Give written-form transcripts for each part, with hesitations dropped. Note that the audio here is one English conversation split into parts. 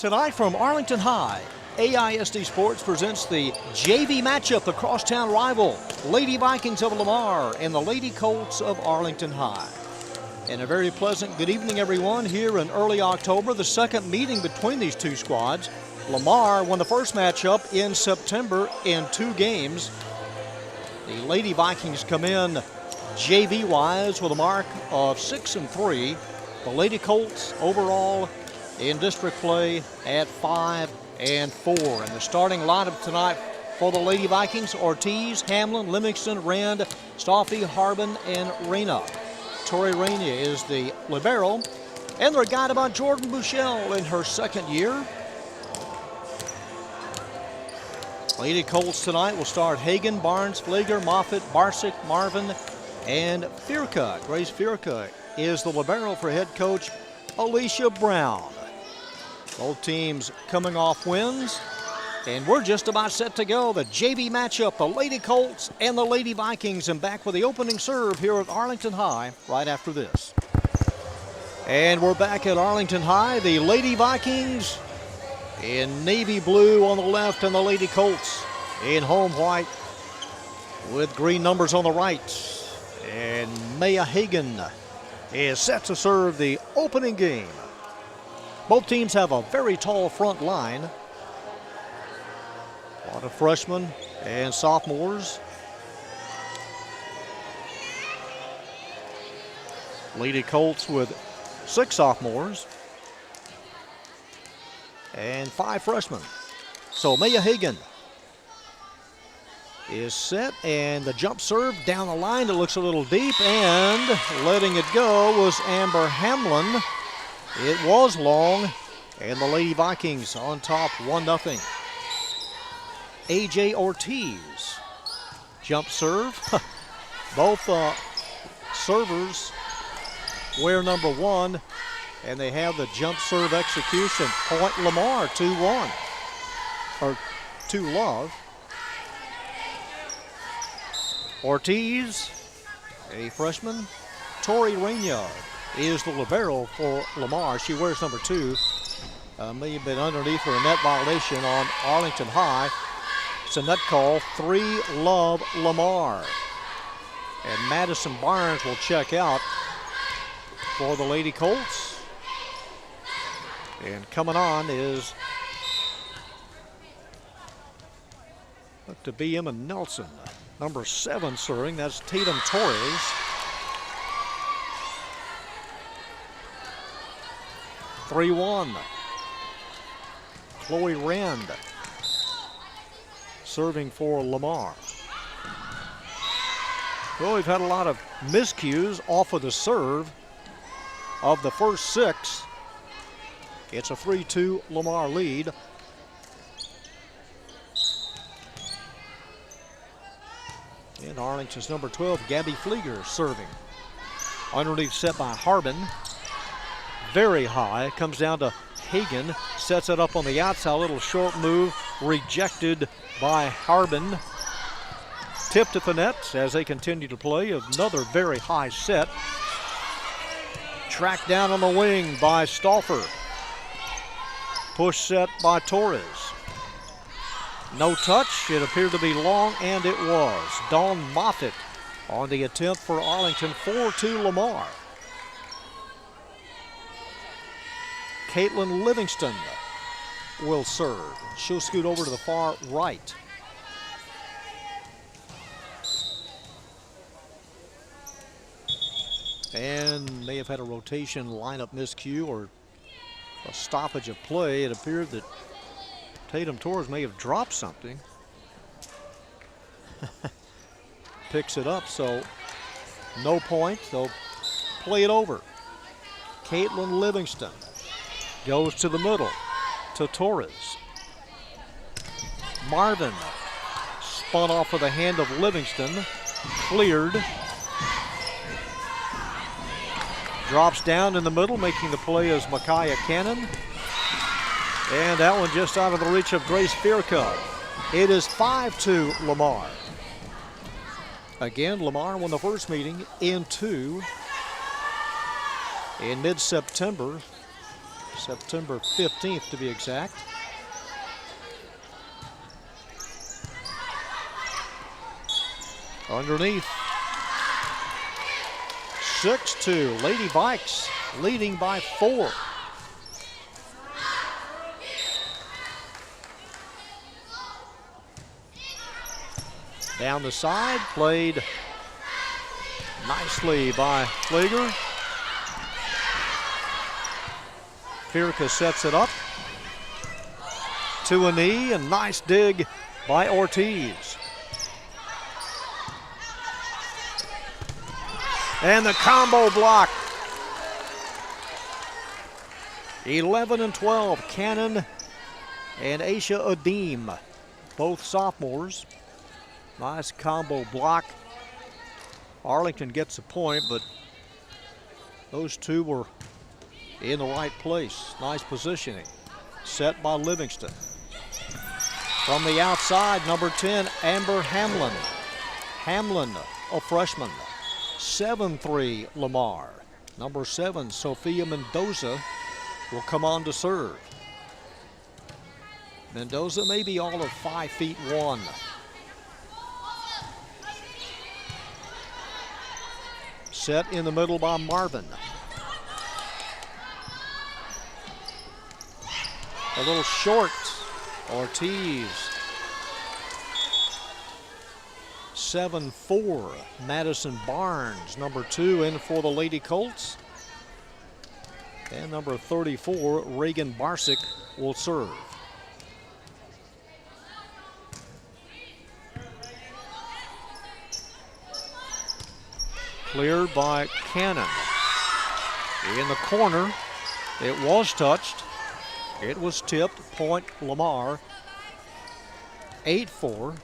Tonight from Arlington High, AISD Sports presents the JV matchup, the crosstown rival, Lady Vikings of Lamar and the Lady Colts of Arlington High. And a very pleasant good evening, everyone, here in early October, the second meeting between these two squads. Lamar won the first matchup in September in 2 games. The Lady Vikings come in JV-wise with a mark of 6-3. The Lady Colts overall in district play at 5-4. And the starting lineup tonight for the Lady Vikings: Ortiz, Hamlin, Livingston, Rand, Stoffy, Harbin, and Reyna. Tori Reyna is the libero, and they're guided by Jordan Bushell in her second year. Lady Colts tonight will start Hagan, Barnes, Fleeger, Moffitt, Barsick, Marvin, and Fierka. Grace Fierka is the libero for head coach Alicia Brown. Both teams coming off wins, and we're just about set to go. The JV matchup, the Lady Colts and the Lady Vikings, and back with the opening serve here at Arlington High right after this. And we're back at Arlington High. The Lady Vikings in navy blue on the left, and the Lady Colts in home white with green numbers on the right. And Maya Hagan is set to serve the opening game. Both teams have a very tall front line. A lot of freshmen and sophomores. Lady Colts with 6 sophomores and 5 freshmen. So Maya Hagan is set, and the jump serve down the line. It looks a little deep, and letting it go was Amber Hamlin. It was long, and the Lady Vikings on top 1-0. AJ Ortiz, jump serve. Both servers wear number 1, and they have the jump serve execution. Point Lamar, 2-1, or 2-love. Ortiz, a freshman. Tori Reyna is the libero for Lamar. She wears number 2. May have been underneath for a net violation on Arlington High. It's a net call, 3-love Lamar. And Madison Barnes will check out for the Lady Colts. And coming on is to be Emma Nelson. Number 7 serving, that's Tatum Torres. (3-1). Chloe Rand serving for Lamar. Well, we've had a lot of miscues off of the serve. Of the first 6, it's a 3-2 Lamar lead. And Arlington's number 12, Gabby Fleeger, serving. Underneath set by Harbin. Very high, comes down to Hagan, sets it up on the outside, little short move, rejected by Harbin. Tipped at the net as they continue to play. Another very high set. Tracked down on the wing by Stauffer. Push set by Torres. No touch, it appeared to be long, and it was. Dawn Moffitt on the attempt for Arlington, 4-2 Lamar. Caitlin Livingston will serve. She'll scoot over to the far right. And may have had a rotation lineup miscue or a stoppage of play. It appeared that Tatum Torres may have dropped something. Picks it up, so no point. They'll play it over. Caitlin Livingston goes to the middle to Torres. Marvin spun off of the hand of Livingston. Cleared. Drops down in the middle, making the play as Micaiah Cannon. And that one just out of the reach of Grace Fierka. It is 5-2 Lamar. Again, Lamar won the first meeting in 2 in mid-September. September 15th to be exact. Underneath. 6-2. Lady Vikes leading by 4. Down the side, played nicely by Flieger. Firka sets it up to a knee, and nice dig by Ortiz. And the combo block. 11 and 12, Cannon and Aisha Adim, both sophomores. Nice combo block. Arlington gets a point, but those two were in the right place. Nice positioning. Set by Livingston. From the outside, number 10, Amber Hamlin. Hamlin, a freshman. 7-3 Lamar. Number 7, Sophia Mendoza, will come on to serve. Mendoza may be all of 5'1". Set in the middle by Marvin. A little short, Ortiz. 7-4, Madison Barnes, number 2, in for the Lady Colts. And number 34, Reagan Barsick, will serve. Cleared by Cannon. In the corner, it was touched. It was tipped, point Lamar. 8-4,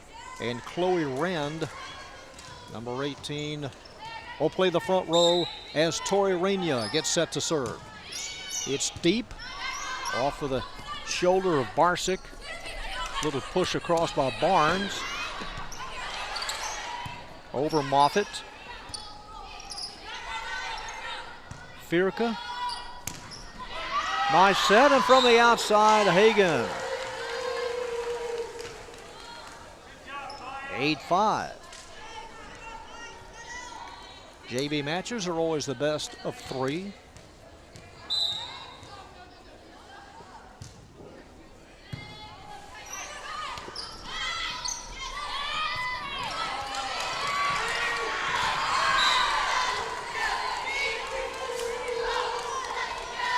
and Chloe Rand, number 18, will play the front row as Tori Reyna gets set to serve. It's deep, off of the shoulder of Barsick. Little push across by Barnes. Over Moffitt. Firka. Nice set, and from the outside, Hagan. 8-5. JV matches are always the best of 3.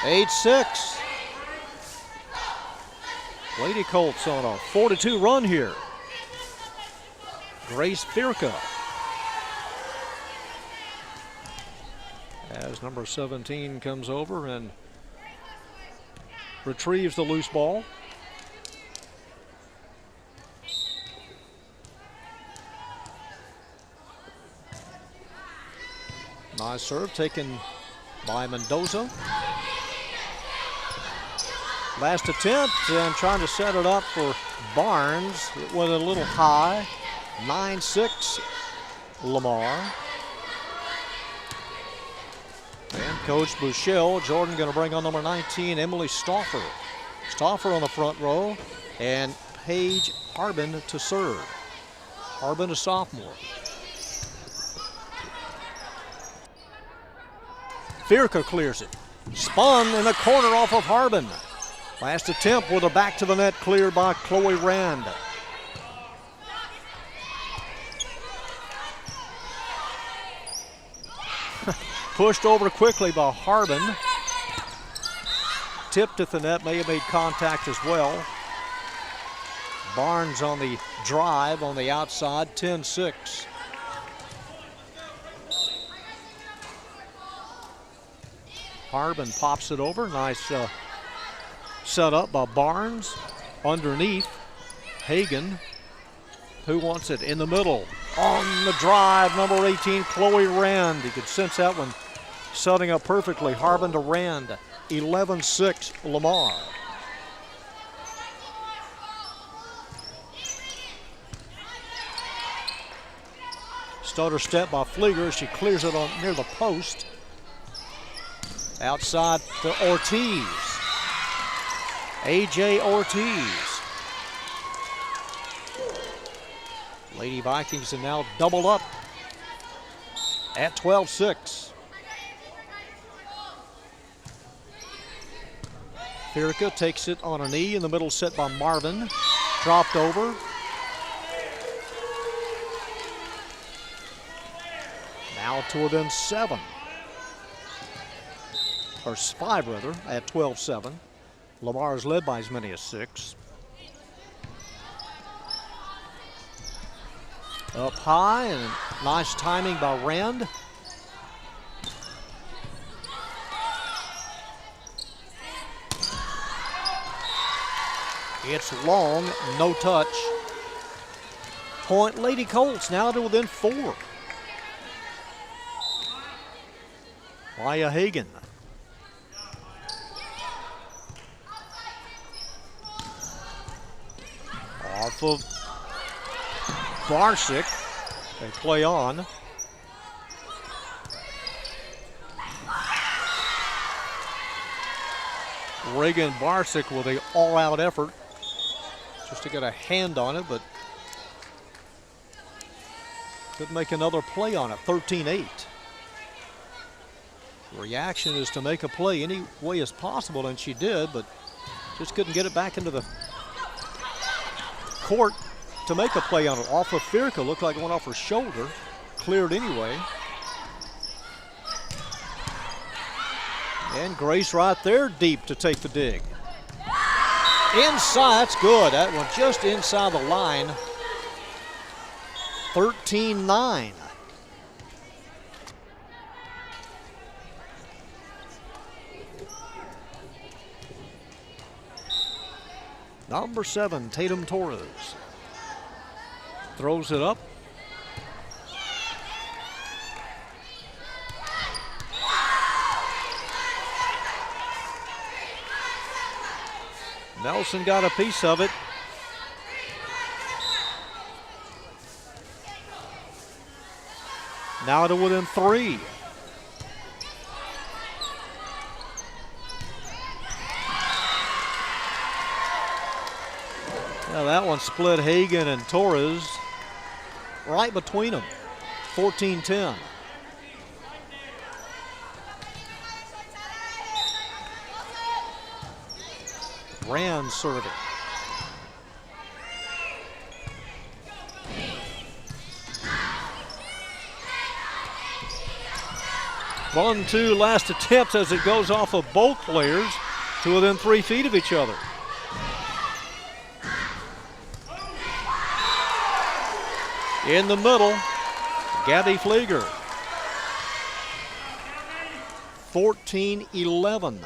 Eight 6. Lady Colts on a 4-2 run here. Grace Firka. As number 17 comes over and retrieves the loose ball. Nice serve taken by Mendoza. Last attempt, and trying to set it up for Barnes. It went a little high. 9-6 Lamar. And Coach Bouchel, Jordan going to bring on number 19, Emily Stauffer. Stauffer on the front row, and Paige Harbin to serve. Harbin, a sophomore. Firka clears it. Spun in the corner off of Harbin. Last attempt with a back to the net cleared by Chloe Rand. Pushed over quickly by Harbin. Tipped at the net, may have made contact as well. Barnes on the drive on the outside, 10-6. Harbin pops it over, nice set up by Barnes. Underneath, Hagan, who wants it in the middle. On the drive, number 18, Chloe Rand. You could sense that one setting up perfectly. Harbin to Rand, 11-6 Lamar. Stutter step by Flieger. She clears it on near the post. Outside to Ortiz. A.J. Ortiz. Lady Vikings are now doubled up at 12-6. Firka takes it on a knee in the middle, set by Marvin. Dropped over. Now to within 7. Or 5 rather, at 12-7. Lamar is led by as many as 6. Up high and nice timing by Rand. It's long, no touch. Point Lady Colts now to within 4. Maya Hagan. Off of Barsick. They play on. Reagan Barsick with an all-out effort just to get a hand on it, but could make another play on it. 13-8. Reaction is to make a play any way as possible, and she did, but just couldn't get it back into the court to make a play on it. Off of Firka, looked like it went off her shoulder. Cleared anyway. And Grace right there deep to take the dig. Inside, that's good. That one just inside the line. 13-9. Number 7, Tatum Torres. Throws it up. Nelson got a piece of it. Now to within 3. Now that one split Hagan and Torres right between them. 14-10. Rand serving. One, two last attempts as it goes off of both players to within 3 feet of each other. In the middle, Gabby Flieger. 14-11.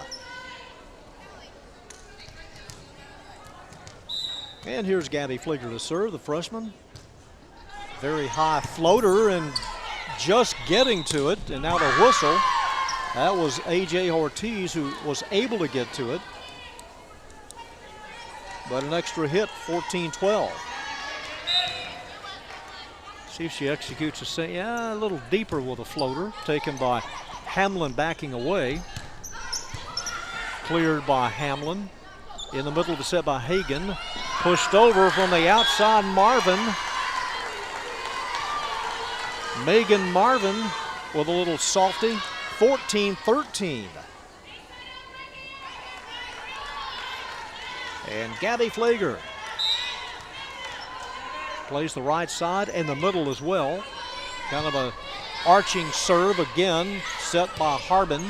And here's Gabby Flieger to serve, the freshman. Very high floater and just getting to it, and now the whistle. That was A.J. Ortiz who was able to get to it. But an extra hit, 14-12. See if she executes the same. Yeah, a little deeper with a floater, taken by Hamlin backing away. Cleared by Hamlin. In the middle of the set by Hagan. Pushed over from the outside, Marvin. Megan Marvin with a little softy. 14-13. And Gabby Flieger plays the right side and the middle as well. Kind of a arching serve again, set by Harbin.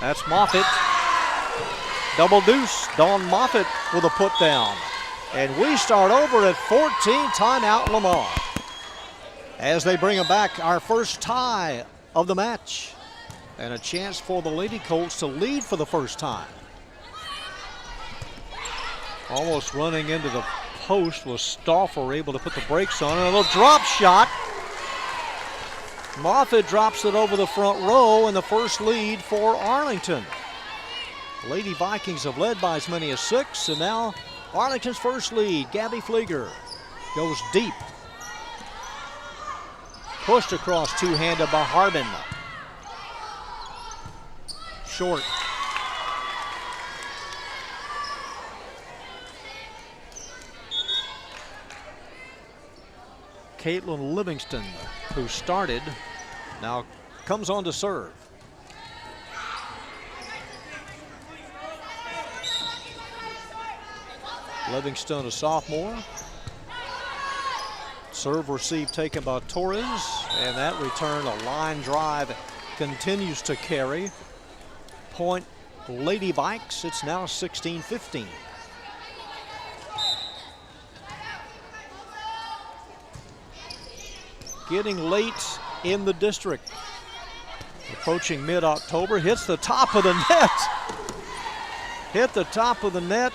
That's Moffitt. Double deuce, Dawn Moffitt with a put down. And we start over at 14, timeout Lamar. As they bring it back, our first tie of the match. And a chance for the Lady Colts to lead for the first time. Almost running into the post was Stauffer, able to put the brakes on. And a little drop shot. Moffitt drops it over the front row, and the first lead for Arlington. Lady Vikings have led by as many as 6, and now Arlington's first lead. Gabby Flieger goes deep. Pushed across two-handed by Harbin. Short. Caitlin Livingston, who started, now comes on to serve. Livingston, a sophomore. Serve receive taken by Torres, and that return, a line drive, continues to carry. Point Lady Vikes, it's now 16-15. Getting late in the district. Approaching mid-October, hits the top of the net. Hit the top of the net.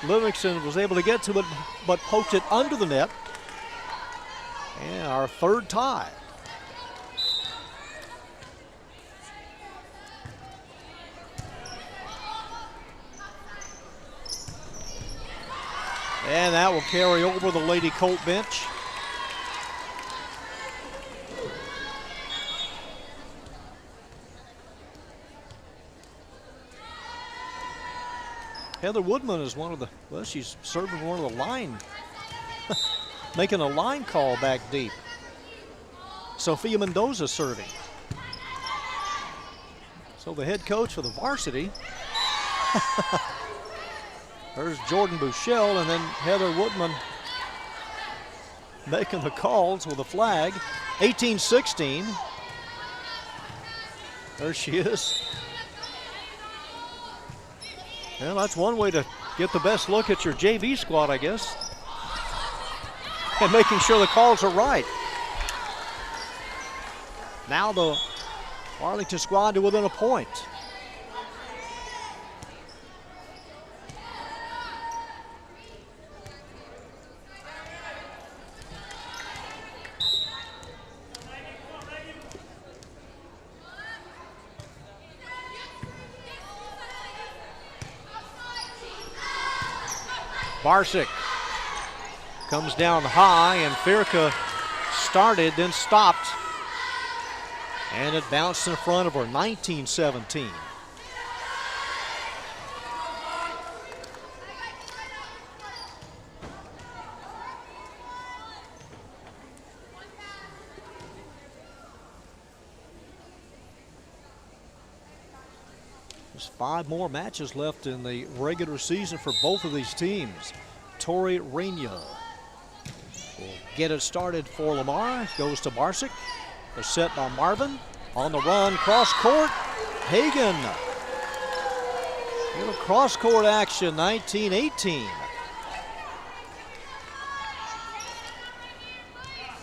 Livingston was able to get to it, but poked it under the net. And our third tie. And that will carry over the Lady Colt bench. Heather Woodman is one of the, well, she's serving one of the line, making a line call back deep. Sophia Mendoza serving. So the head coach for the Varsity, there's Jordan Bouchel, and then Heather Woodman making the calls with a flag. 18-16. There she is. Well, that's one way to get the best look at your JV squad, I guess. And making sure the calls are right. Now the Arlington squad to within a point. Barsick comes down high, and Firka started, then stopped. And it bounced in front of her, 19-17. There's 5 more matches left in the regular season for both of these teams. Tori Rainier will get it started for Lamar. Goes to Barsick. They're set by Marvin. On the run, cross court. Hagan. Little cross court action, 19-18.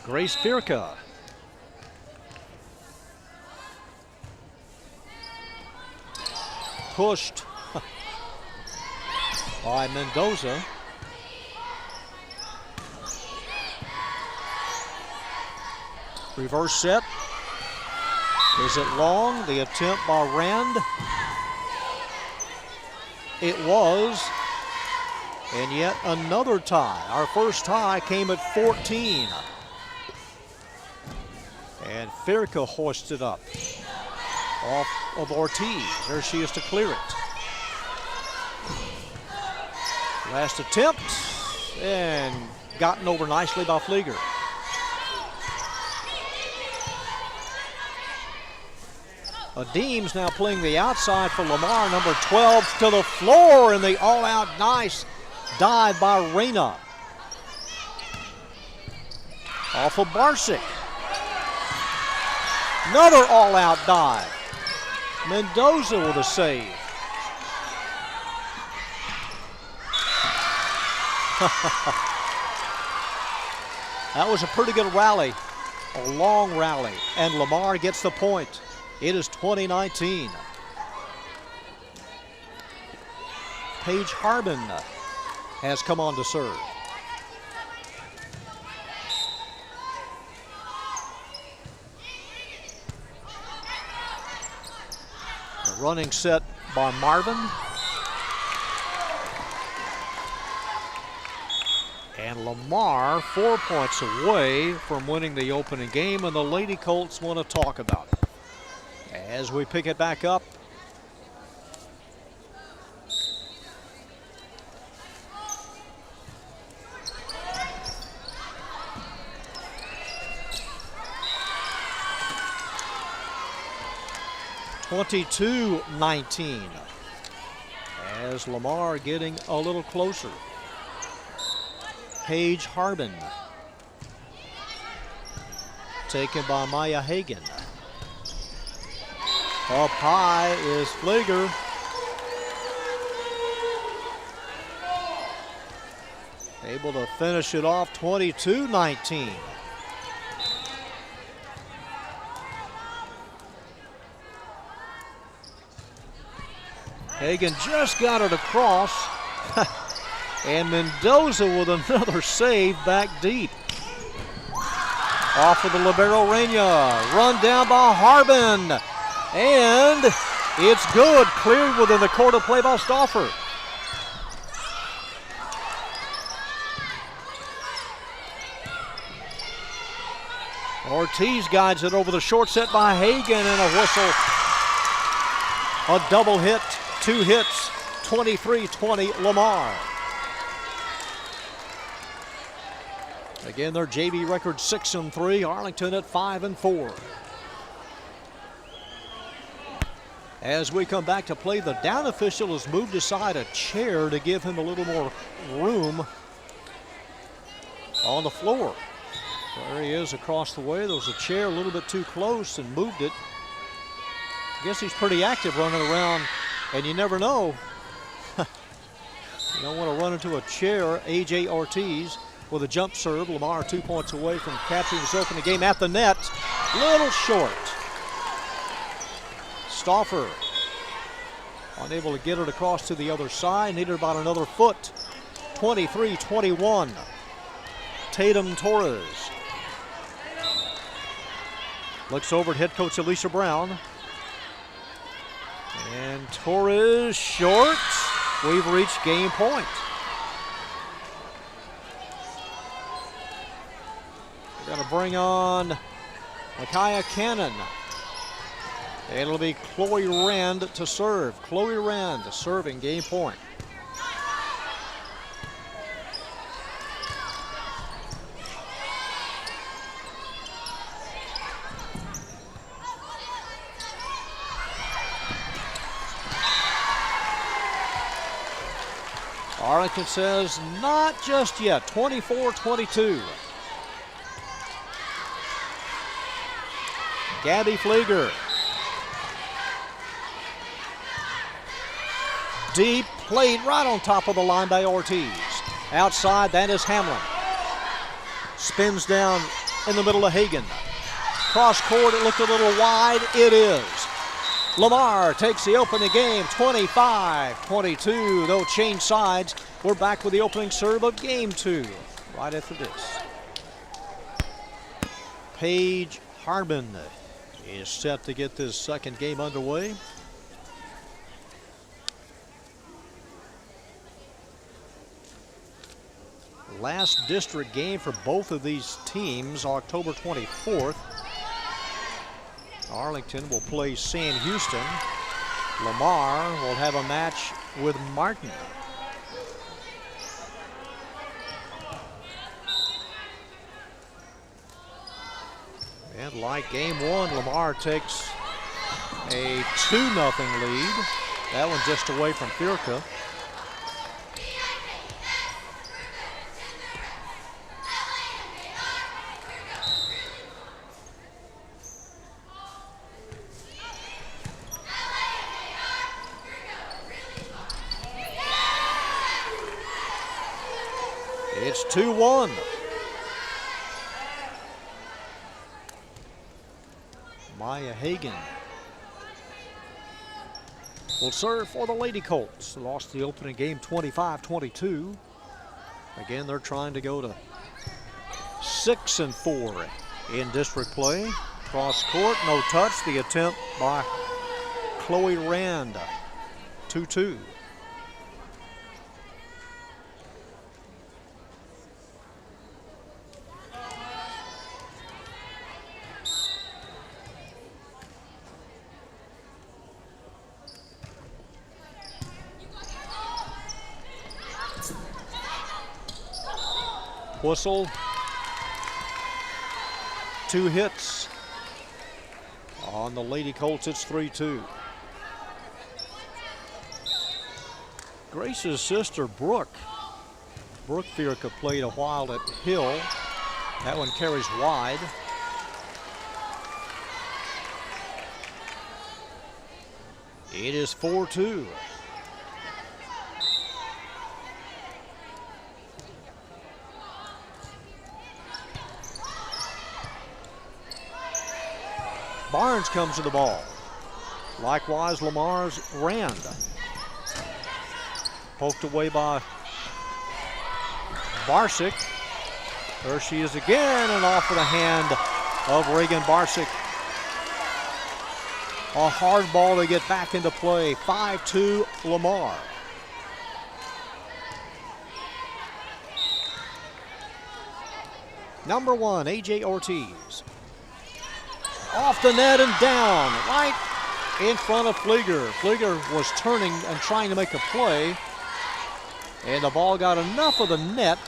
Grace Firka. Pushed by Mendoza. Reverse set. Is it long? The attempt by Rand. It was. And yet another tie. Our first tie came at 14. And Firka hoisted up off of Ortiz. There she is to clear it. Last attempt, and gotten over nicely by Flieger. Adeem's now playing the outside for Lamar, number 12 to the floor, and the all-out nice dive by Reyna. Off of Barsick. Another all-out dive. Mendoza with a save. That was a pretty good rally, a long rally, and Lamar gets the point. It is 20-19. Paige Harbin has come on to serve. The running set by Marvin. And Lamar 4 points away from winning the opening game, and the Lady Colts want to talk about it. As we pick it back up. 22-19. As Lamar getting a little closer. Paige Harbin. Taken by Maya Hagan. Up high is Flieger. Able to finish it off 22-19. Hagan just got it across. And Mendoza with another save back deep. Off of the libero Reina. Run down by Harbin. And it's good. Cleared within the quarter play by Stauffer. Ortiz guides it over the short set by Hagan and a whistle. A double hit, 2 hits, 23-20 Lamar. Again, their JV record 6-3, Arlington at 5-4. As we come back to play, the down official has moved aside a chair to give him a little more room on the floor. There he is across the way. There was a chair a little bit too close and moved it. I guess he's pretty active running around, and you never know. You don't want to run into a chair. A.J. Ortiz with a jump serve. Lamar 2 points away from capturing this opening game at the net. Little short. Stauffer unable to get it across to the other side. Needed about another foot. 23-21. Tatum Torres. Looks over at head coach Alicia Brown. And Torres short. We've reached game point. We're going to bring on Micaiah Cannon. It'll be Chloe Rand to serve. Chloe Rand serving, game point. Arlington says not just yet, 24-22. Gabby Flieger. Deep, played right on top of the line by Ortiz. Outside, that is Hamlin. Spins down in the middle of Hagan. Cross court, it looked a little wide. It is. Lamar takes the opening game, 25-22. They'll change sides. We're back with the opening serve of game 2 right after this. Paige Harbin is set to get this second game underway. Last district game for both of these teams, October 24th. Arlington will play San Houston. Lamar will have a match with Martin. And like game 1, Lamar takes a 2-0 lead. That one just away from Firka. It's 2-1. Maya Hagan will serve for the Lady Colts. Lost the opening game 25-22. Again, they're trying to go to 6-4 in district play. Cross court, no touch. The attempt by Chloe Rand. 2-2. Whistle. 2 hits on the Lady Colts. It's 3-2. Grace's sister, Brooke Fierka, played a while at Hill. That one carries wide. It is 4-2. Barnes comes to the ball. Likewise, Lamar's Rand. Poked away by Barsick. There she is again, and off of the hand of Reagan Barsick. A hard ball to get back into play. 5-2 Lamar. Number 1, A.J. Ortiz. Off the net and down, right in front of Flieger. Flieger was turning and trying to make a play, and the ball got enough of the net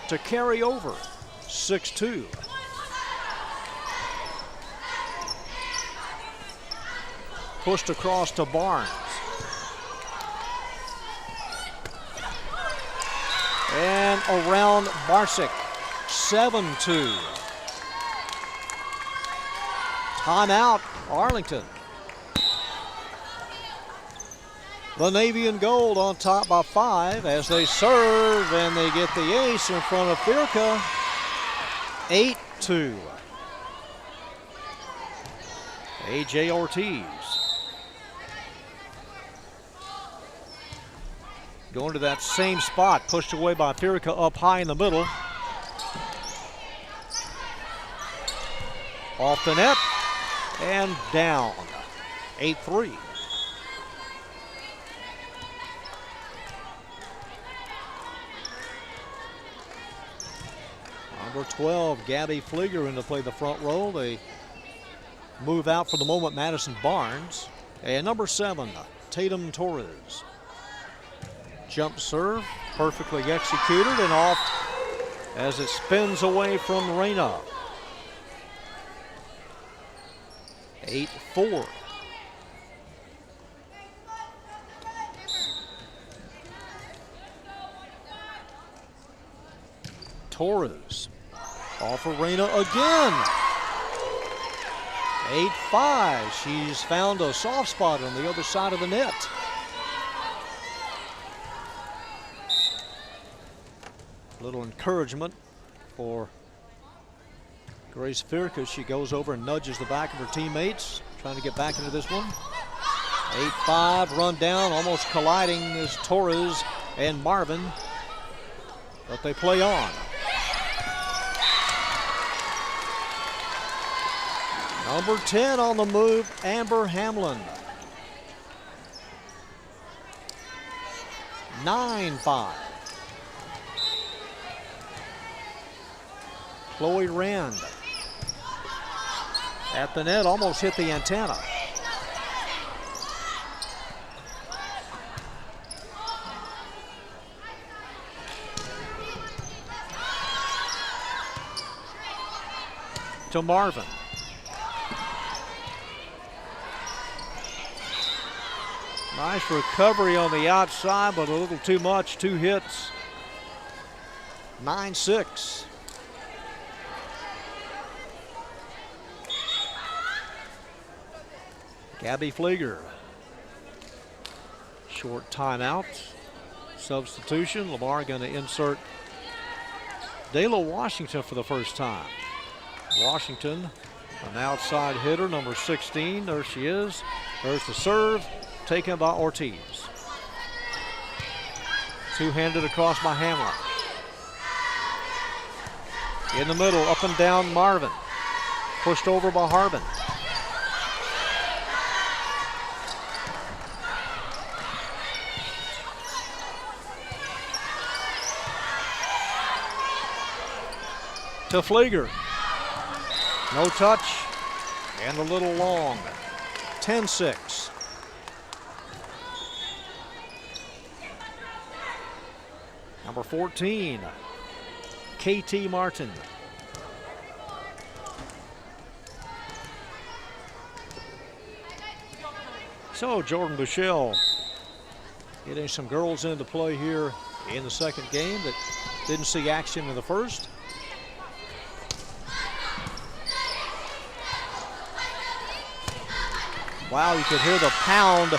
to carry over. 6-2. Pushed across to Barnes. And around Barsick. 7-2. Timeout, Arlington. The Navy and gold on top by 5 as they serve, and they get the ace in front of Fierka. 8-2. A.J. Ortiz. Going to that same spot, pushed away by Fierka up high in the middle. Off the net and down. 8-3. Number 12, Gabby Flieger, in to play the front row. They move out for the moment Madison Barnes. And number 7, Tatum Torres. Jump serve, perfectly executed and off as it spins away from Reyna. 8-4. Torres off of Reyna again. 8-5. She's found a soft spot on the other side of the net. A little encouragement for Grace Fierka. She goes over and nudges the back of her teammates, trying to get back into this one. 8-5, run down, almost colliding is Torres and Marvin, but they play on. Number 10 on the move, Amber Hamlin. 9-5. Chloe Rand at the net, almost hit the antenna. To Marvin. Nice recovery on the outside, but a little too much. 2 hits. 9-6. Gabby Flieger. Short timeout. Substitution. Lamar going to insert Dayla Washington for the first time. Washington, an outside hitter, number 16. There she is. There's the serve, taken by Ortiz. Two-handed across by Hamlin. In the middle, up and down Marvin. Pushed over by Harbin. To Flieger. No touch and a little long. 10-6. Number 14, KT Martin. So Jordan Bushell Getting some girls into play here in the second game that didn't see action in the first. Wow, you could hear the pound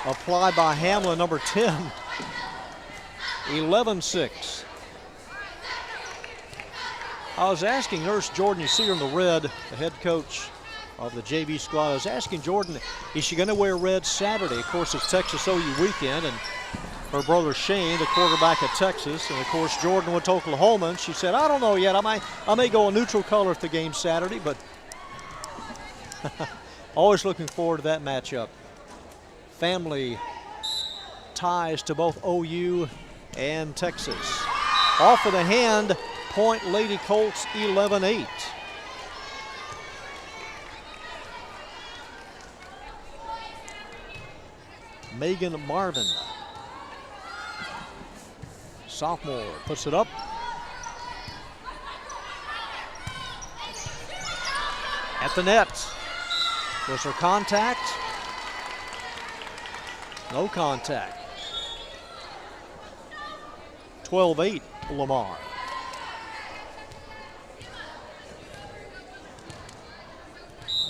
applied by Hamlin, number 10. 11-6. I was asking Nurse Jordan, you see her in the red, the head coach of the JV squad. I was asking Jordan, is she going to wear red Saturday? Of course, it's Texas OU weekend, and her brother Shane, the quarterback at Texas, and of course Jordan went to Oklahoma, and she said, I don't know yet. I may go a neutral color at the game Saturday, but always looking forward to that matchup. Family ties to both OU and Texas. Off of the hand, point Lady Colts 11-8. Megan Marvin, sophomore, puts it up. At the net. Was there contact? No contact. 12-8 Lamar.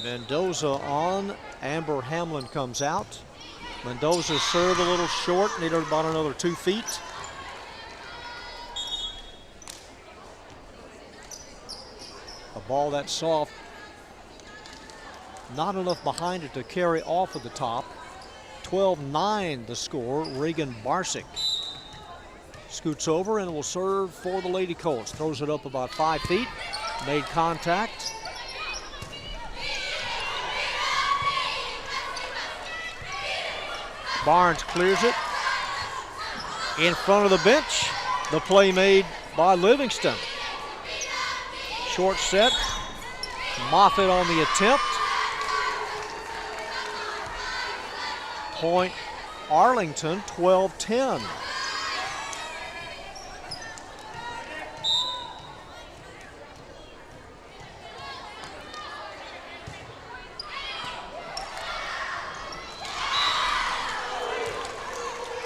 Mendoza on. Amber Hamlin comes out. Mendoza's serve a little short, needed about another 2 feet. A ball that soft, not enough behind it to carry off at the top. 12-9 the score. Reagan Barsick scoots over and will serve for the Lady Colts. Throws it up about 5 feet. Made contact. Barnes clears it. In front of the bench. The play made by Livingston. Short set. Moffitt on the attempt. Point Arlington, 12-10.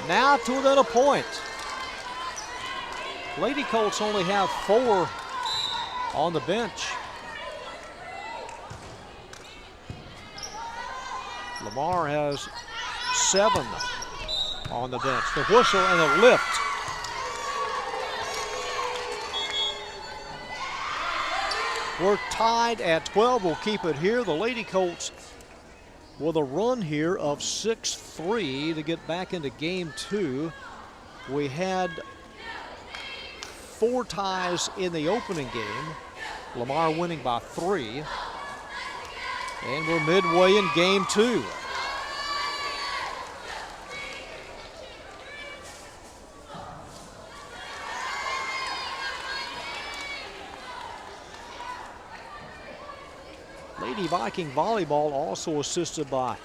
Now to within a point. Lady Colts only have 4 on the bench. Lamar has 7 on the bench. The whistle and a lift. We're tied at 12. We'll keep it here. The Lady Colts with a run here of 6-3 to get back into game 2. We had 4 ties in the opening game. Lamar winning by 3. And we're midway in game 2. Lady Viking Volleyball also assisted by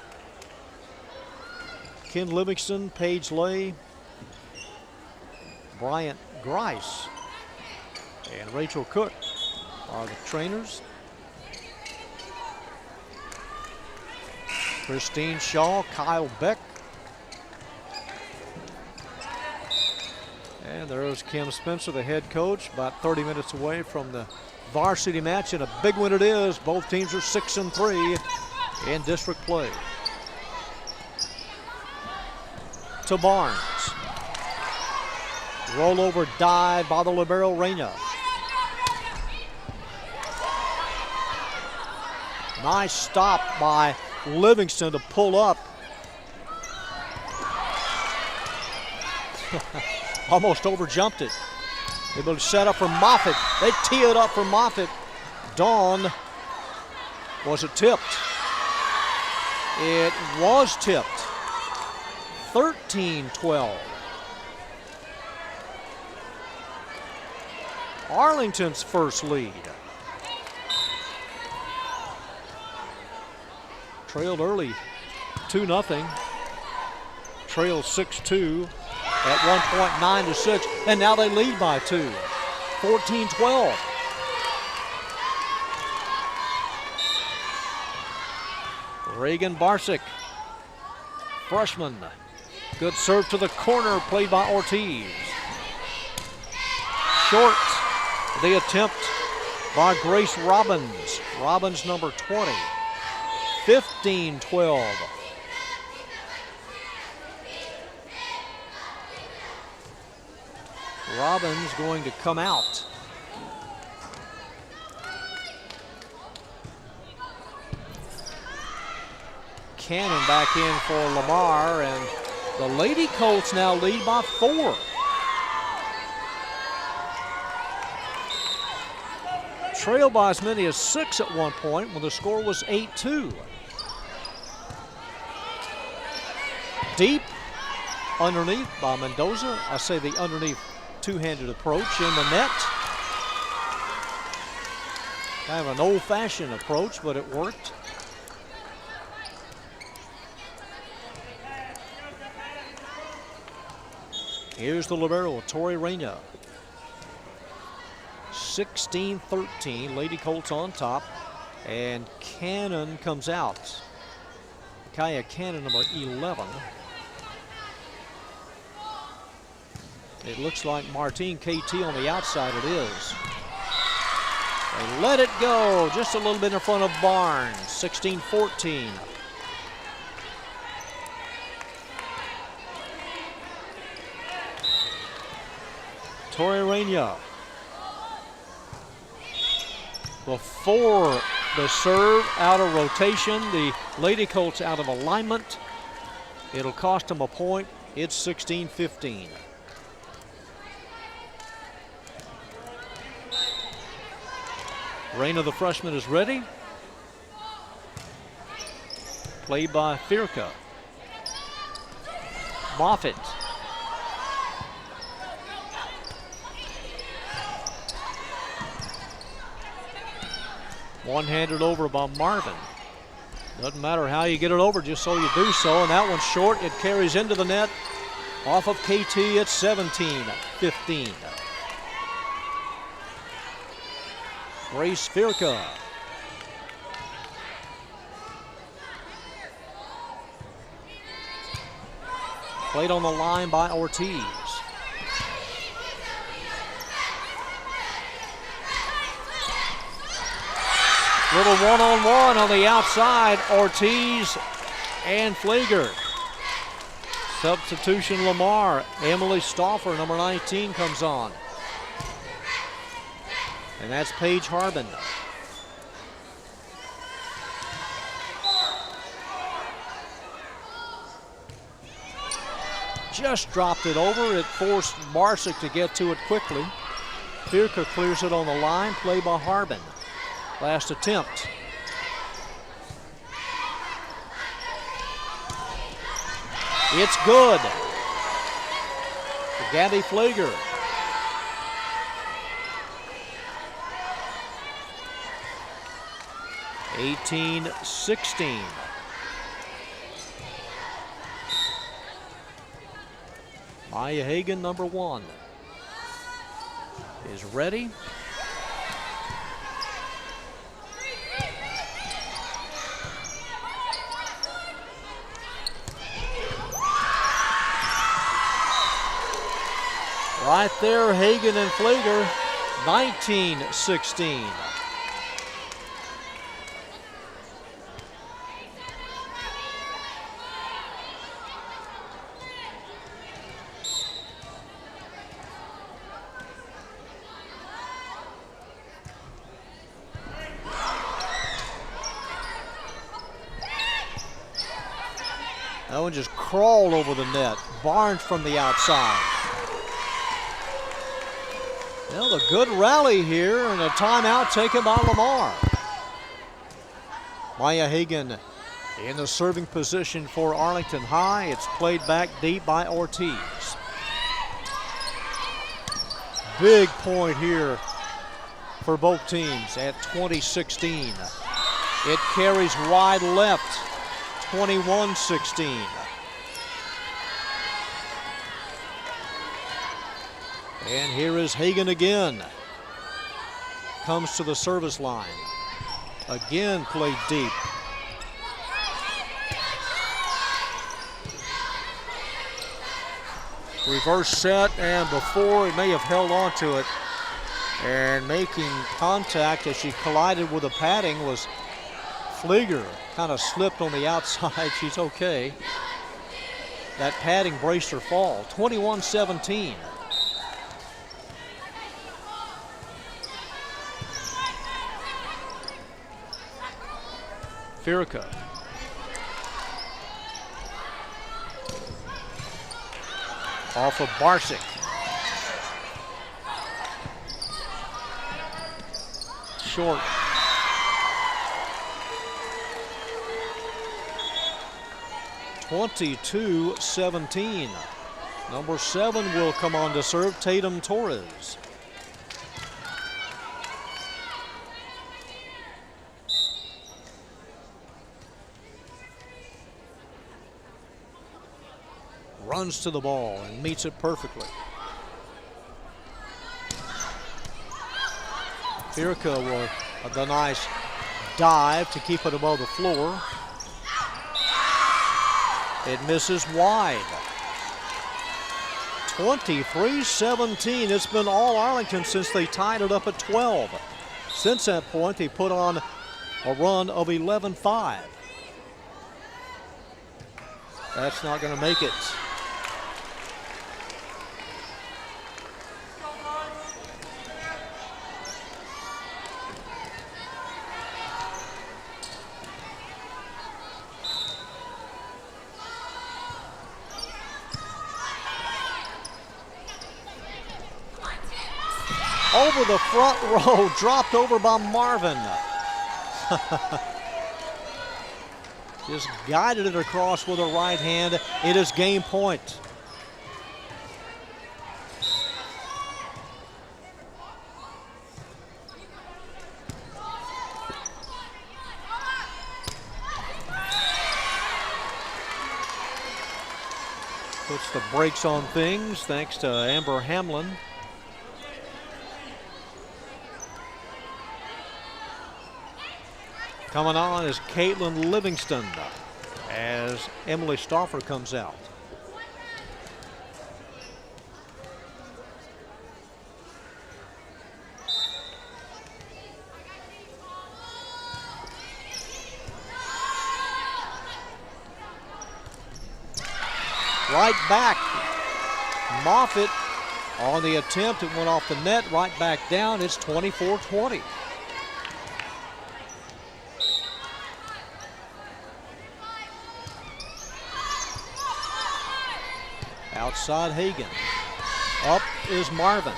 Ken Livingston, Paige Lay, Bryant Grice, and Rachel Cook are the trainers. Christine Shaw, Kyle Beck. And there's Kim Spencer, the head coach, about 30 minutes away from the varsity match, and a big one it is. Both teams are 6-3 in district play. To Barnes. Rollover dive by the libero Reyna. Nice stop by Livingston to pull up. Almost overjumped it. Able to set up for Moffitt. They tee it up for Moffitt. Dawn. Was it tipped? It was tipped. 13-12. Arlington's first lead. Trailed early 2-0. Trailed 6-2. At one point, 9-6, and now they lead by 2. 14-12. Reagan Barsick, freshman, Good serve to the corner, played by Ortiz. Short, the attempt by Grace Robbins. Robbins, number 20. 15-12. Robbins going to come out. Cannon back in for Lamar, and the Lady Colts now lead by 4. Trailed by as many as 6 at one point when the score was 8-2. Deep underneath by Mendoza. I say the underneath two-handed approach in the net. Kind of an old-fashioned approach, but it worked. Here's the libero, Tori Reyna. 16-13, Lady Colts on top, and Cannon comes out. Kaya Cannon, number 11. It looks like Martine KT on the outside. It is. They let it go just a little bit in front of Barnes. 16-14. Tori Reyna. Before the serve, out of rotation, the Lady Colts out of alignment. It'll cost them a point. It's 16-15. Reyna, the freshman, is ready. Played by Firka. Moffitt. One-handed over by Marvin. Doesn't matter how you get it over, just so you do so. And that one's short. It carries into the net. Off of KT, it's 17-15. Grace Firka. Played on the line by Ortiz. Little one-on-one on the outside, Ortiz and Pfleger. Substitution Lamar. Emily Stauffer, number 19, comes on. And that's Paige Harbin. Just dropped it over. It forced Barsick to get to it quickly. Firka clears it on the line, played by Harbin. Last attempt. It's good. For Gabby Pfleger. (18-16). Maya Hagan, number 1, is ready. Right there, Hagan and Pfleger, 19-16. That one just crawled over the net. Barnes from the outside. Well, a good rally here and a timeout taken by Lamar. Maya Hagan in the serving position for Arlington High. It's played back deep by Ortiz. Big point here for both teams at 20-16. It carries wide left, 21-16. And here is Hagan again. Comes to the service line. Again played deep. Reverse set, and before he may have held on to it, and making contact as she collided with the padding was Flieger. Kind of slipped on the outside. She's okay. That padding braced her fall. 21-17. Firica. Off of Barsic. Short. (22-17). Number 7 will come on to serve, Tatum Torres. Runs to the ball and meets it perfectly. Firica will the nice dive to keep it above the floor. It misses wide. 23-17. It's been all Arlington since they tied it up at 12. Since that point, they put on a run of 11-5. That's not going to make it. Over the front row, dropped over by Marvin. Just guided it across with a right hand. It is game point. Puts the brakes on things thanks to Amber Hamlin. Coming on is Caitlin Livingston as Emily Stauffer comes out. Right back. Moffitt on the attempt. It went off the net. Right back down. It's 24-20. Outside Hagan. Up is Marvin.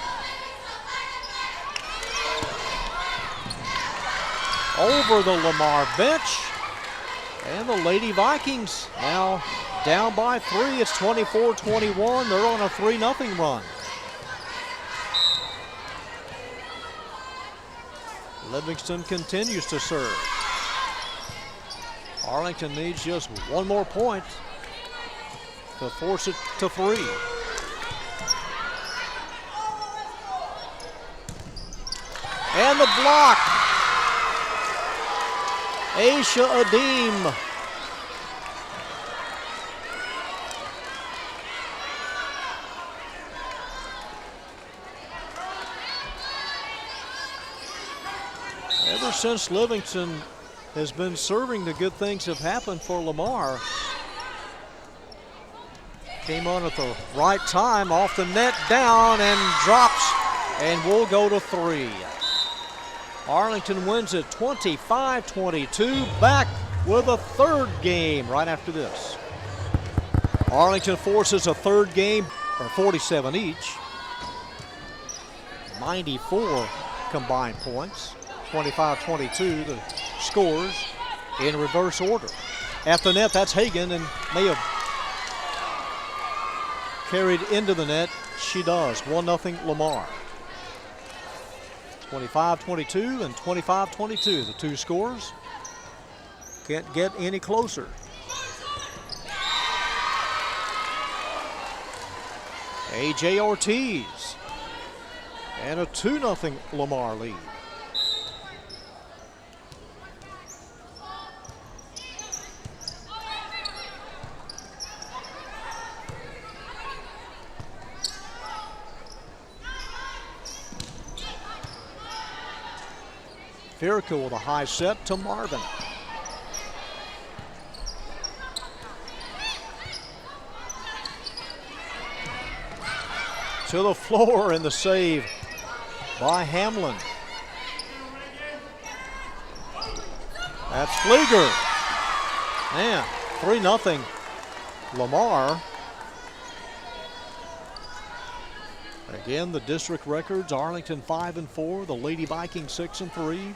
Over the Lamar bench. And the Lady Vikings now down by 3. It's 24-21. They're on a 3-0 run. Livingston continues to serve. Arlington needs just one more point to force it to 3. And the block. Aisha Adim. Ever since Livingston has been serving, the good things have happened for Lamar. Came on at the right time, off the net, down, and drops, and will go to 3. Arlington wins it 25-22, back with a third game right after this. Arlington forces a third game, or 47 each. 94 combined points, 25-22 the scores in reverse order. At the net, that's Hagan, and may have carried into the net. She does. 1-0 Lamar. 25-22 and 25-22, the two scores. Can't get any closer. AJ Ortiz. And a 2-0 Lamar lead. Fierka with a high set to Marvin. To the floor, and the save by Hamlin. That's Flieger. Man, 3-0 Lamar. Again, the district records: Arlington 5-4, the Lady Vikings 6-3.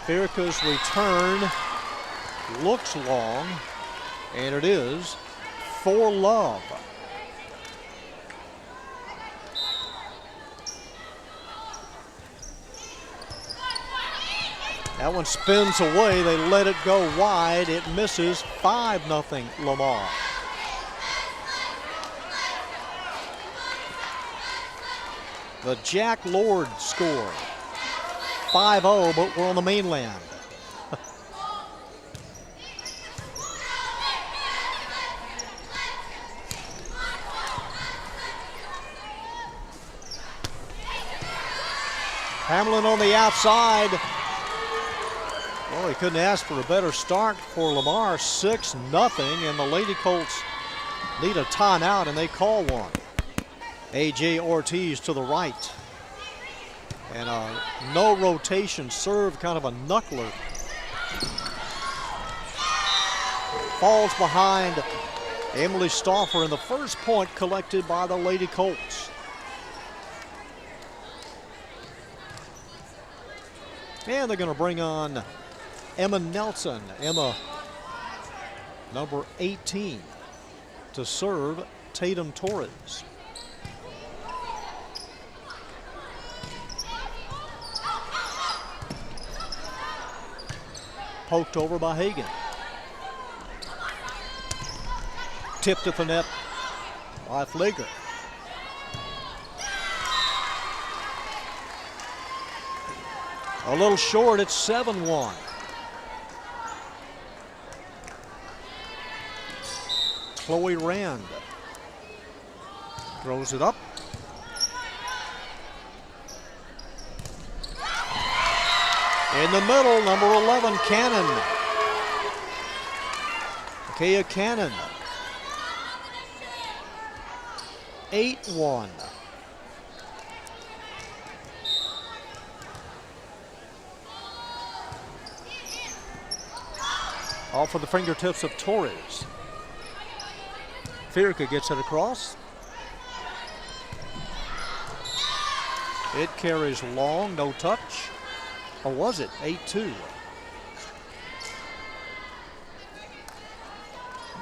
Fierka's return looks long, and it is for Love. That one spins away. They let it go wide. It misses. 5-0 Lamar. The Jack Lord score. 5-0, but we're on the mainland. Hamlin on the outside. Well, he couldn't ask for a better start for Lamar. 6-0, and the Lady Colts need a timeout, and they call one. A.J. Ortiz to the right. And a no rotation serve, kind of a knuckler. Falls behind Emily Stauffer, and the first point collected by the Lady Colts. And they're going to bring on Emma Nelson. Emma, number 18, to serve Tatum Torres. Poked over by Hagan. Tipped at the net by Flieger. A little short, it's 7-1. Chloe Rand throws it up. In the middle, number 11, Cannon. Kea Cannon. 8-1. Off of the fingertips of Torres. Fierka gets it across. It carries long, no touch. Or was it? 8-2.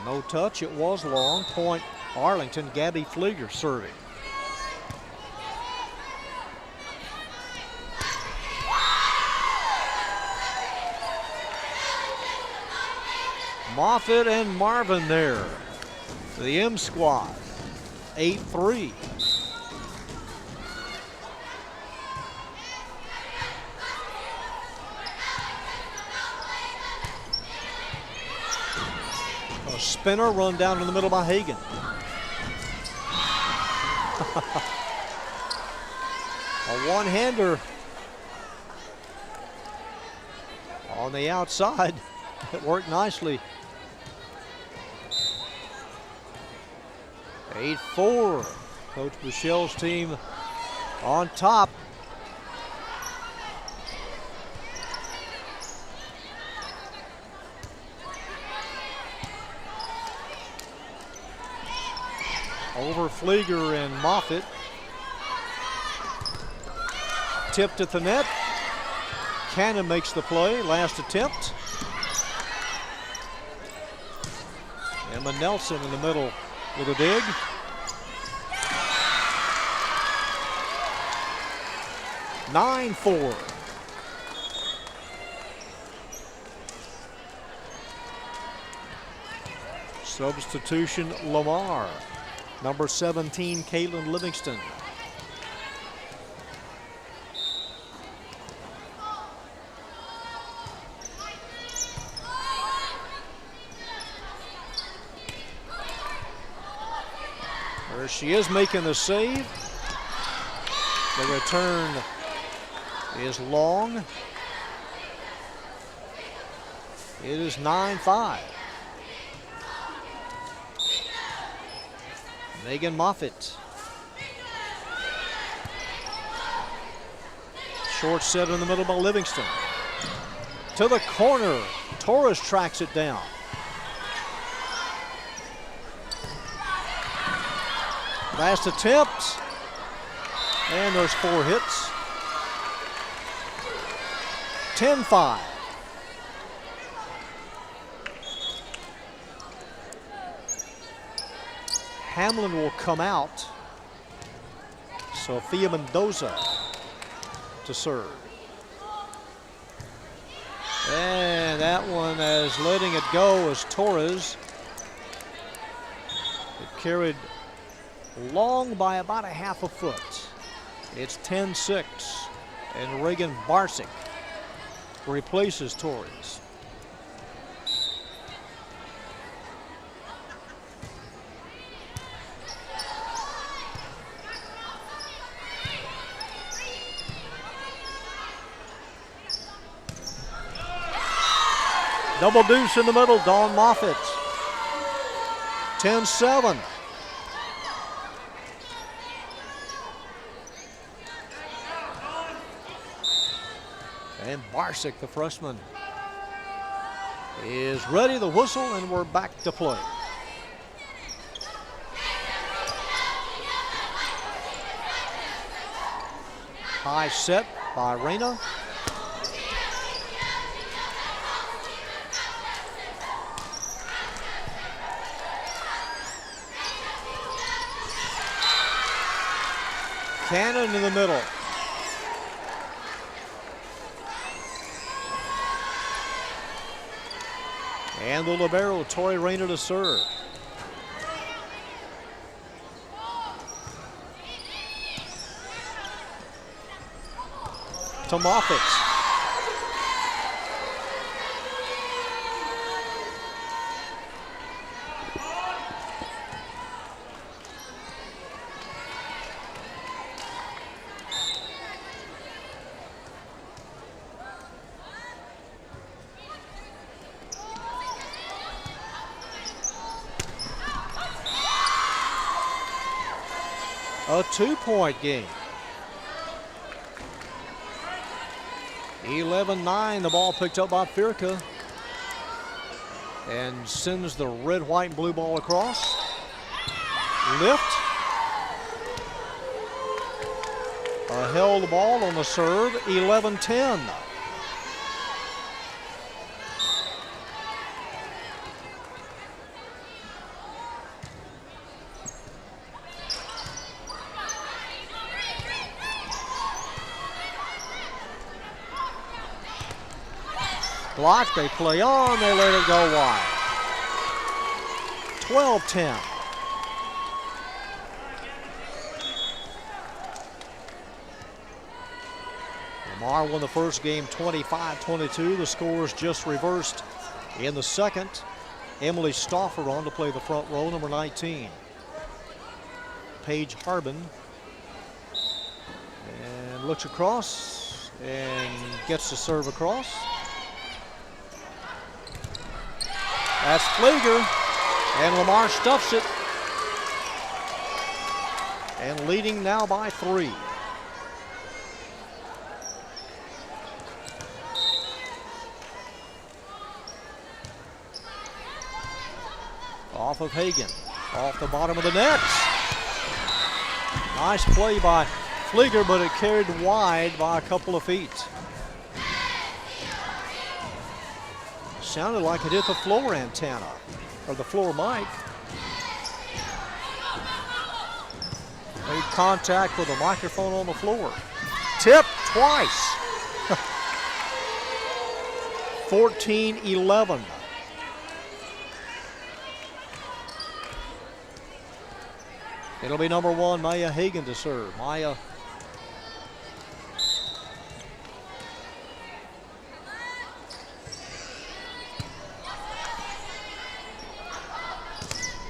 No touch, it was long. Point Arlington, Gabby Flieger serving. Moffitt and Marvin there. The M squad, 8-3. A spinner run down in the middle by Hagan. A one-hander on the outside. It worked nicely. 8-4. Coach Michelle's team on top. Over Flieger and Moffitt. Tipped at the net. Cannon makes the play. Last attempt. Emma Nelson in the middle with a dig. (9-4). Substitution Lamar. Number 17, Caitlin Livingston. There she is making the save. The return is long. It is 9-5. Megan Moffitt. Short set in the middle by Livingston. To the corner. Torres tracks it down. Last attempt. And there's 4 hits. 10-5. Hamlin will come out. Sophia Mendoza to serve. And that one is letting it go as Torres. It carried long by about a half a foot. It's 10-6, and Reagan Barsick replaces Torres. Double deuce in the middle, Dawn Moffitt. 10-7. And Barsick, the freshman, is ready to whistle, and we're back to play. High set by Reyna. Cannon in the middle. And the libero, Tori Rayner, to serve. To Moffitt. A 2-point game. 11-9, the ball picked up by Firka and sends the red, white, and blue ball across. Lift. A held ball on the serve, 11-10. Block, they play on, they let it go wide. 12-10. Lamar won the first game 25-22. The scores just reversed in the second. Emily Stauffer on to play the front row, number 19. Paige Harbin. And looks across and gets the serve across. That's Flieger, and Lamar stuffs it. And leading now by 3. Off of Hagan, off the bottom of the net. Nice play by Flieger, but it carried wide by a couple of feet. Sounded like it hit the floor antenna, or the floor mic. Made contact with the microphone on the floor. Tip twice. 14-11. It'll be number 1, Maya Hagan, to serve. Maya.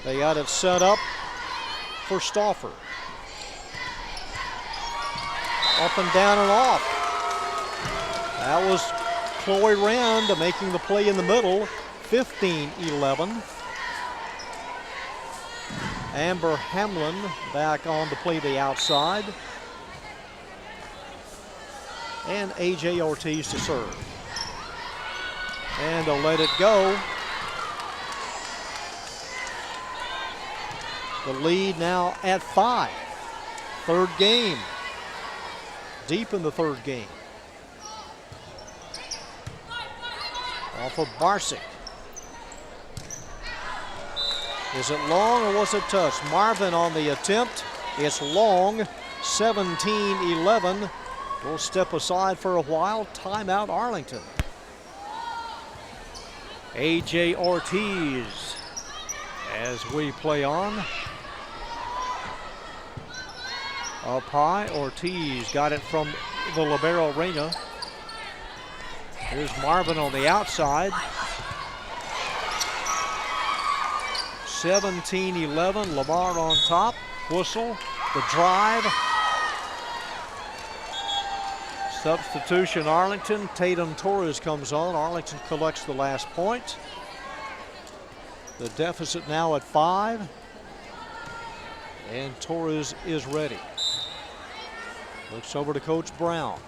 They got it set up. for Stauffer. Up and down and off. That was Chloe Rand making the play in the middle, 15-11. Amber Hamlin back on to play the outside. And AJ Ortiz to serve. And to let it go. The lead now at 5. Third game. Deep in the third game. Off of Barsick. Is it long or was it touch? Marvin on the attempt. It's long. 17-11. We'll step aside for a while. Timeout Arlington. AJ Ortiz as we play on. Up high, Ortiz got it from the libero Reyna. Here's Marvin on the outside. 17-11, Lamar on top. Whistle, the drive. Substitution Arlington, Tatum Torres comes on. Arlington collects the last point. The deficit now at 5. And Torres is ready. Looks over to Coach Brown.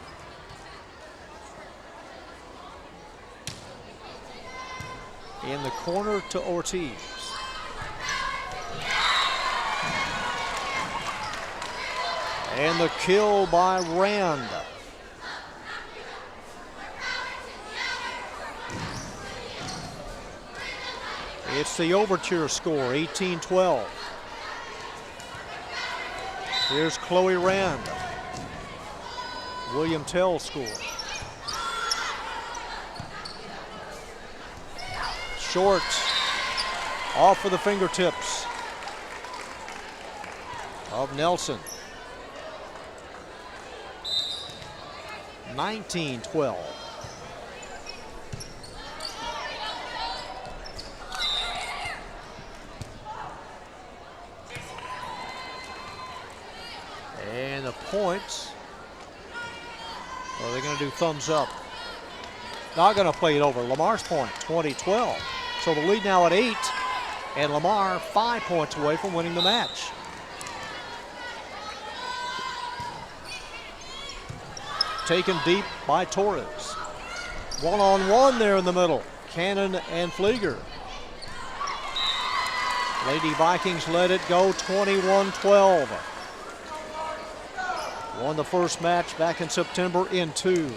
In the corner to Ortiz. And the kill by Rand. It's the overture score, 18-12. Here's Chloe Rand. William Tell scores. Short, off of the fingertips of Nelson. 19-12. And the points, are they going to do thumbs up? Not going to play it over. Lamar's point, 20-12. So the lead now at 8, and Lamar 5 points away from winning the match. Taken deep by Torres. One-on-one there in the middle. Cannon and Flieger. Lady Vikings let it go, 21-12. Won the first match back in September in 2.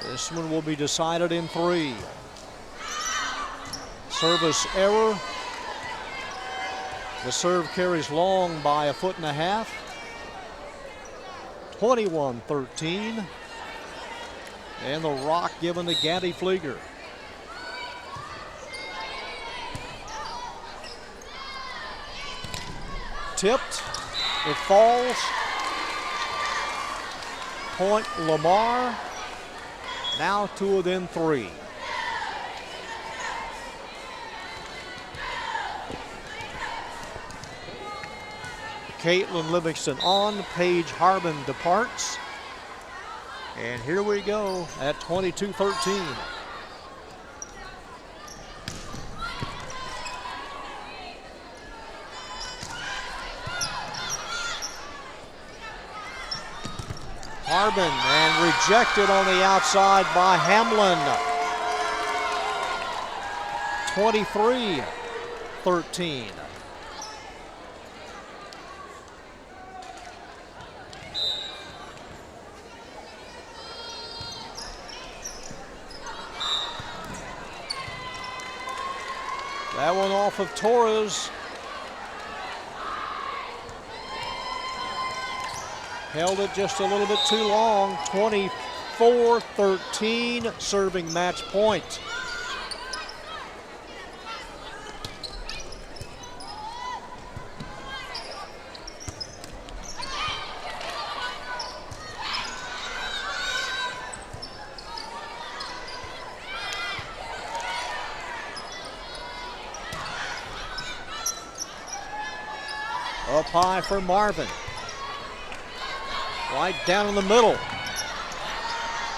This one will be decided in 3. Service error. The serve carries long by 1.5 feet. 21-13. And the rock given to Gabby Flieger. Tipped. It falls. Point Lamar. Now 2 within 3. Caitlin Livingston on. Paige Harbin departs. And here we go at 22-13. Harbin, and rejected on the outside by Hamlin. 23-13. That one off of Torres. Held it just a little bit too long. 24-13, serving match point. Up high for Marvin. Right down in the middle.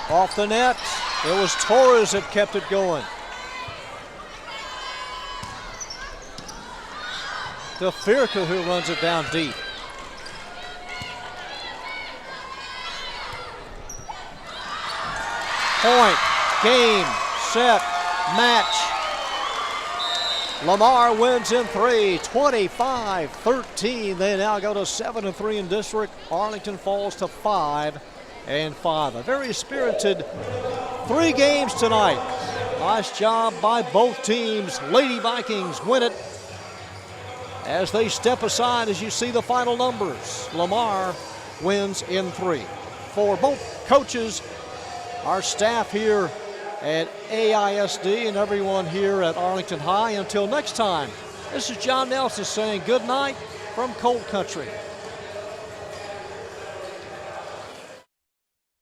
Off the net. It was Torres that kept it going. To Firka, who runs it down deep. Point, game, set, match. Lamar wins in 3, 25-13. They now go to 7-3 in district. Arlington falls to 5-5. A very spirited 3 games tonight. Nice job by both teams. Lady Vikings win it as they step aside as you see the final numbers. Lamar wins in 3. For both coaches, our staff here at AISD and everyone here at Arlington High, until next time, this is John Nelson saying good night from Colt Country.